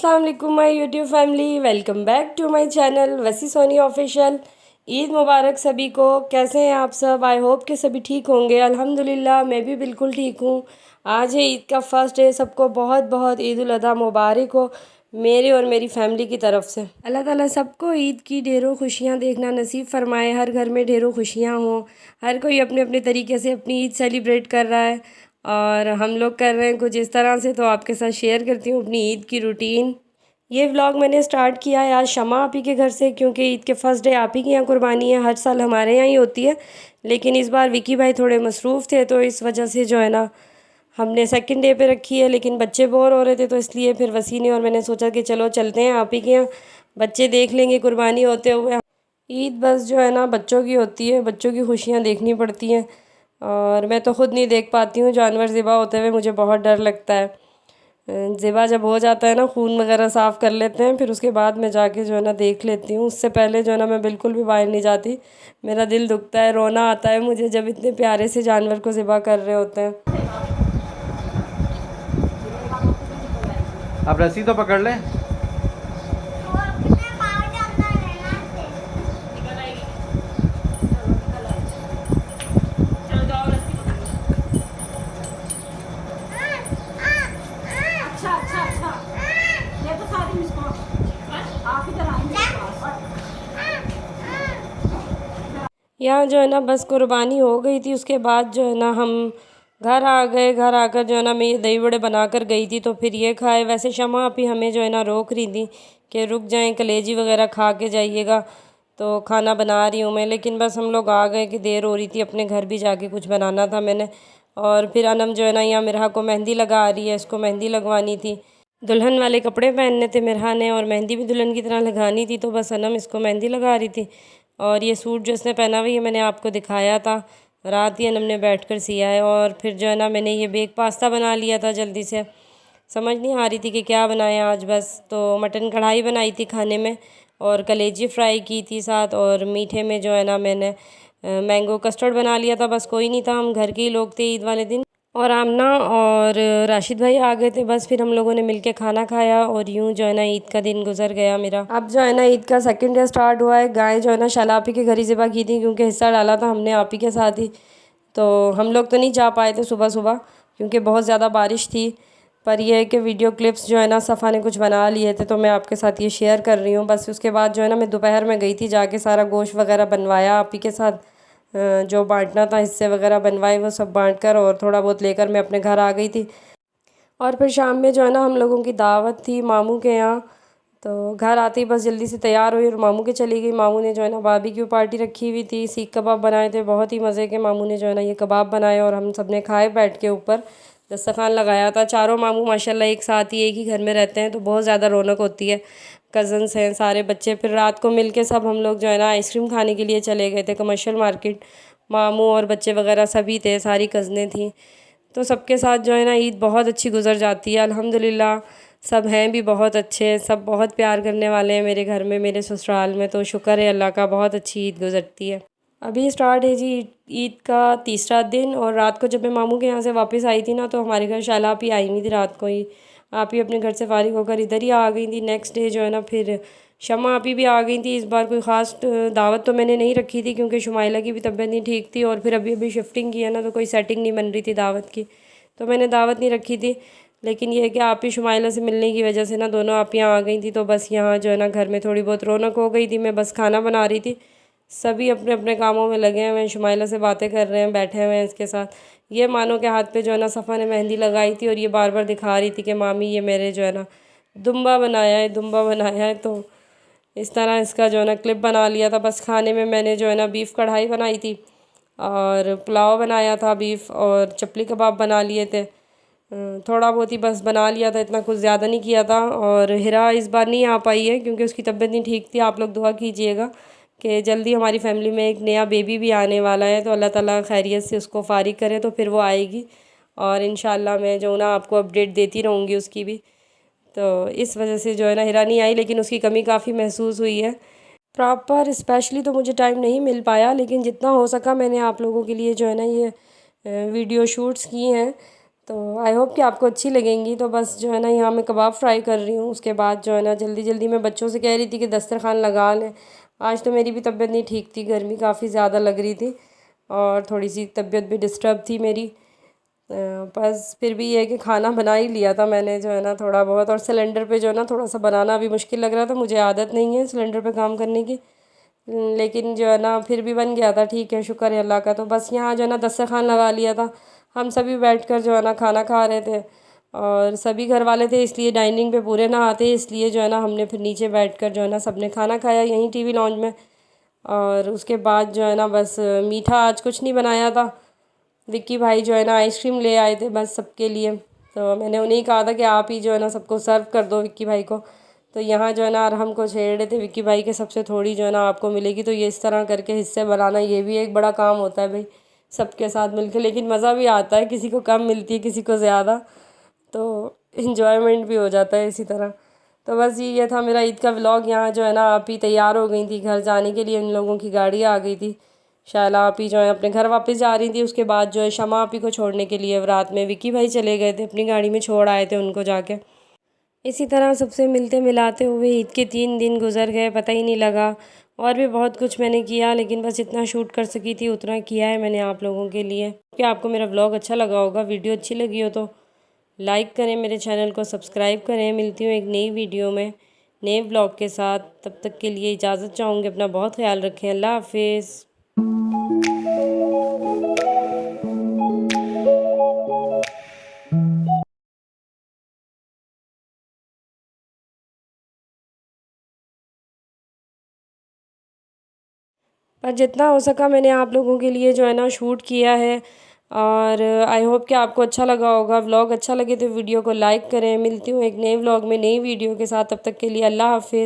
अस्सलाम वालेकुम my YouTube family, welcome back to my channel Wasi Soni official. Eid मुबारक सभी को। कैसे हैं आप सब? आई होप कि सभी ठीक होंगे। अल्हम्दुलिल्लाह मैं भी बिल्कुल ठीक हूँ। आज है ईद का फर्स्ट डे। सबको बहुत बहुत ईद उल अज़हा मुबारक हो मेरे और मेरी फैमिली की तरफ से। अल्लाह ताला सबको ईद की ढेरों खुशियाँ देखना नसीब फरमाए। हर घर में ढेरों खुशियाँ हों। हर कोई अपने अपने तरीके से अपनी ईद सेलिब्रेट कर रहा है और हम लोग कर रहे हैं कुछ इस तरह से। तो आपके साथ शेयर करती हूँ अपनी ईद की रूटीन। ये व्लॉग मैंने स्टार्ट किया है आज शमा आपी के घर से, क्योंकि ईद के फर्स्ट डे आप ही के यहाँ कुर्बानी है। हर साल हमारे यहाँ ही होती है, लेकिन इस बार विकी भाई थोड़े मसरूफ़ थे तो इस वजह से जो है ना हमने सेकंड डे पे रखी है। लेकिन बच्चे बोर हो रहे थे तो इसलिए फिर वसी ने और मैंने सोचा कि चलो चलते हैं आप ही के यहाँ, बच्चे देख लेंगे कुर्बानी होते हुए। ईद बस जो है ना बच्चों की होती है, बच्चों की खुशियाँ देखनी पड़ती हैं और मैं तो ख़ुद नहीं देख पाती हूँ जानवर ज़िबा होते हुए। मुझे बहुत डर लगता है। ज़िबा जब हो जाता है ना, खून वगैरह साफ़ कर लेते हैं, फिर उसके बाद मैं जाके जो है ना देख लेती हूँ। उससे पहले जो है ना मैं बिल्कुल भी बाहर नहीं जाती। मेरा दिल दुखता है, रोना आता है मुझे जब इतने प्यारे से जानवर को ज़िबा कर रहे होते हैं। अब रस्सी तो पकड़ ले। यहाँ जो है ना बस कुर्बानी हो गई थी, उसके बाद जो है ना हम घर आ गए। घर आकर जो है ना मैं ये दही बड़े बना कर गई थी तो फिर ये खाए। वैसे शमा आपी हमें जो है ना रोक रही थी कि रुक जाएं, कलेजी वगैरह खा के जाइएगा, तो खाना बना रही हूँ मैं। लेकिन बस हम लोग आ गए कि देर हो रही थी, अपने घर भी जाके कुछ बनाना था मैंने। और फिर अनम जो है ना यहाँ मिरहा को मेहंदी लगा रही है, इसको मेहंदी लगवानी थी। दुल्हन वाले कपड़े पहनने थे मिरहा ने और मेहंदी भी दुल्हन की तरह लगानी थी, तो बस अनम इसको मेहंदी लगा रही थी। और ये सूट जो इसने पहना हुआ है मैंने आपको दिखाया था, रात ही अनम ने बैठकर सिया है। और फिर जो है ना मैंने ये बेक पास्ता बना लिया था जल्दी से। समझ नहीं आ रही थी कि क्या बनाएं आज, बस तो मटन कढ़ाई बनाई थी खाने में और कलेजी फ्राई की थी साथ। और मीठे में जो है ना मैंने मैंगो कस्टर्ड बना लिया था। बस कोई नहीं था, हम घर के ही लोग थे ईद वाले दिन। और आमना और राशिद भाई आ गए थे। बस फिर हम लोगों ने मिलके खाना खाया और यूँ जो है ना ईद का दिन गुजर गया मेरा। अब जो है ना ईद का सेकंड डे स्टार्ट हुआ है। गाय जो है ना शाला आपी के घर ही ज़िबा की थी, क्योंकि हिस्सा डाला था हमने आप ही के साथ ही। तो हम लोग तो नहीं जा पाए थे सुबह सुबह क्योंकि बहुत ज़्यादा बारिश थी। पर यह है कि वीडियो क्लिप्स जो है ना सफ़ा ने कुछ बना लिए थे तो मैं आपके साथ ये शेयर कर रही हूँ। बस उसके बाद जो है ना मैं दोपहर में गई थी, जाके सारा गोश्त वगैरह बनवाया आप ही के साथ। जो बांटना था हिस्से वगैरह बनवाए, वो सब बांट कर और थोड़ा बहुत लेकर मैं अपने घर आ गई थी। और फिर शाम में जो है ना हम लोगों की दावत थी मामू के यहाँ। तो घर आते ही बस जल्दी से तैयार हुई और मामू के चली गई। मामू ने जो है ना बारबेक्यू पार्टी रखी हुई थी, सीख कबाब बनाए थे, बहुत ही मज़े के मामू ने जो है ना ये कबाब बनाए और हम सब ने खाए बैठ के। ऊपर दस्तरखान लगाया था। चारों मामू माशाल्लाह एक साथ ही एक ही घर में रहते हैं तो बहुत ज़्यादा रौनक होती है। कज़न्स हैं सारे बच्चे। फिर रात को मिल के सब हम लोग जो है ना आइसक्रीम खाने के लिए चले गए थे कमर्शियल मार्केट। मामू और बच्चे वगैरह सभी थे, सारी कज़नें थीं। तो सबके साथ जो है ना ईद बहुत अच्छी गुजर जाती है अल्हम्दुलिल्लाह। सब हैं भी बहुत अच्छे, सब बहुत प्यार करने वाले हैं मेरे घर में, मेरे ससुराल में। तो शुक्र है अल्लाह का, बहुत अच्छी ईद गुजरती है। अभी स्टार्ट है जी ईद का तीसरा दिन। और रात को जब मैं मामू के यहाँ से वापस आई थी ना तो हमारे घर शाला आप ही आई हुई थी रात को ही। आप ही अपने घर से फारिग होकर इधर ही आ गई थी। नेक्स्ट डे जो है ना फिर शमा आप ही भी आ गई थी। इस बार कोई ख़ास दावत तो मैंने नहीं रखी थी क्योंकि शुमाइला की भी तबीयत नहीं ठीक थी और फिर अभी अभी शिफ्टिंग की है ना तो कोई सेटिंग नहीं बन रही थी दावत की, तो मैंने दावत नहीं रखी थी। लेकिन ये है कि आप ही शुमाइला से मिलने की वजह से ना दोनों आप यहाँ आ गई थी, तो बस यहाँ जो है ना घर में थोड़ी बहुत रौनक हो गई थी। मैं बस खाना बना रही थी, सभी अपने अपने कामों में लगे हुए हैं। शुमाइला से बातें कर रहे हैं, बैठे हुए हैं इसके साथ। ये मानो के हाथ पे जो है ना सफ़ा ने मेहंदी लगाई थी और ये बार बार दिखा रही थी कि मामी ये मेरे जो है ना दुम्बा बनाया है, दुम्बा बनाया है। तो इस तरह इसका जो है ना क्लिप बना लिया था। बस खाने में मैंने जो है ना बीफ़ कढ़ाई बनाई थी और पुलाव बनाया था बीफ़, और चपली कबाब बना लिए थे। थोड़ा बहुत ही बस बना लिया था, इतना कुछ ज़्यादा नहीं किया था। और हिरा इस बार नहीं आ पाई है क्योंकि उसकी तबीयत नहीं ठीक थी। आप लोग दुआ कीजिएगा कि जल्दी हमारी फैमिली में एक नया बेबी भी आने वाला है, तो अल्लाह ताला खैरियत से उसको फारिग करे तो फिर वो आएगी। और इंशाल्लाह मैं जो ना आपको अपडेट देती रहूँगी उसकी भी। तो इस वजह से जो है ना हिरा नहीं आई, लेकिन उसकी कमी काफ़ी महसूस हुई है। प्रॉपर स्पेशली तो मुझे टाइम नहीं मिल पाया, लेकिन जितना हो सका मैंने आप लोगों के लिए जो है ना ये वीडियो शूट्स किए हैं। तो आई होप कि आपको अच्छी लगेंगी। तो बस जो है ना यहाँ मैं कबाब फ्राई कर रही हूँ। उसके बाद जो है ना जल्दी जल्दी मैं बच्चों से कह रही थी कि दस्तरखान लगा लें। आज तो मेरी भी तबीयत नहीं ठीक थी, गर्मी काफ़ी ज़्यादा लग रही थी और थोड़ी सी तबीयत भी डिस्टर्ब थी मेरी। बस फिर भी ये है कि खाना बना ही लिया था मैंने जो है ना थोड़ा बहुत। और सिलेंडर पे जो है ना थोड़ा सा बनाना अभी मुश्किल लग रहा था, मुझे आदत नहीं है सिलेंडर पे काम करने की, लेकिन जो है ना फिर भी बन गया था। ठीक है, शुक्र है अल्लाह का। तो बस यहाँ जो है ना दस्तरखान लगा लिया था। हम सभी बैठकर जो है ना खाना खा रहे थे और सभी घर वाले थे, इसलिए डाइनिंग पे पूरे ना आते, इसलिए जो है ना हमने फिर नीचे बैठकर जो है ना सबने खाना खाया यहीं टीवी लॉन्ज में। और उसके बाद जो है ना बस मीठा आज कुछ नहीं बनाया था। विक्की भाई जो है ना आइसक्रीम ले आए थे बस सबके लिए, तो मैंने उन्हें कहा था कि आप ही जो है ना सबको सर्व कर दो विक्की भाई को। तो यहाँ जो है ना अरहम को छेड़ रहे थे विक्की भाई के, सबसे थोड़ी जो है ना आपको मिलेगी। तो ये इस तरह करके हिस्से बनाना ये भी एक बड़ा काम होता है भाई, सबके साथ मिलकर। लेकिन मज़ा भी आता है, किसी को कम मिलती है किसी को ज़्यादा, तो इन्जॉयमेंट भी हो जाता है इसी तरह। तो बस ये था मेरा ईद का व्लॉग। यहाँ जो है ना आप ही तैयार हो गई थी घर जाने के लिए, इन लोगों की गाड़ी आ गई थी। शायला आप ही जो है अपने घर वापस जा रही थी। उसके बाद जो है शमा आप ही को छोड़ने के लिए रात में विक्की भाई चले गए थे, अपनी गाड़ी में छोड़ आए थे उनको जाके। इसी तरह सबसे मिलते मिलाते हुए ईद के 3 दिन गुजर गए, पता ही नहीं लगा। और भी बहुत कुछ मैंने किया, लेकिन बस जितना शूट कर सकी थी उतना किया है मैंने आप लोगों के लिए। क्या आपको मेरा व्लॉग अच्छा लगा होगा? वीडियो अच्छी लगी हो तो लाइक करें, मेरे चैनल को सब्सक्राइब करें। मिलती हूँ एक नई वीडियो में नए व्लॉग के साथ। तब तक के लिए इजाज़त चाहूँगी। अपना बहुत ख्याल रखें। अल्लाह हाफिज़। पर जितना हो सका मैंने आप लोगों के लिए जो है ना शूट किया है। और आई होप कि आपको अच्छा लगा होगा। व्लॉग अच्छा लगे तो वीडियो को लाइक करें। मिलती हूँ एक नए व्लॉग में नई वीडियो के साथ। तब तक के लिए अल्लाह हाफिज़।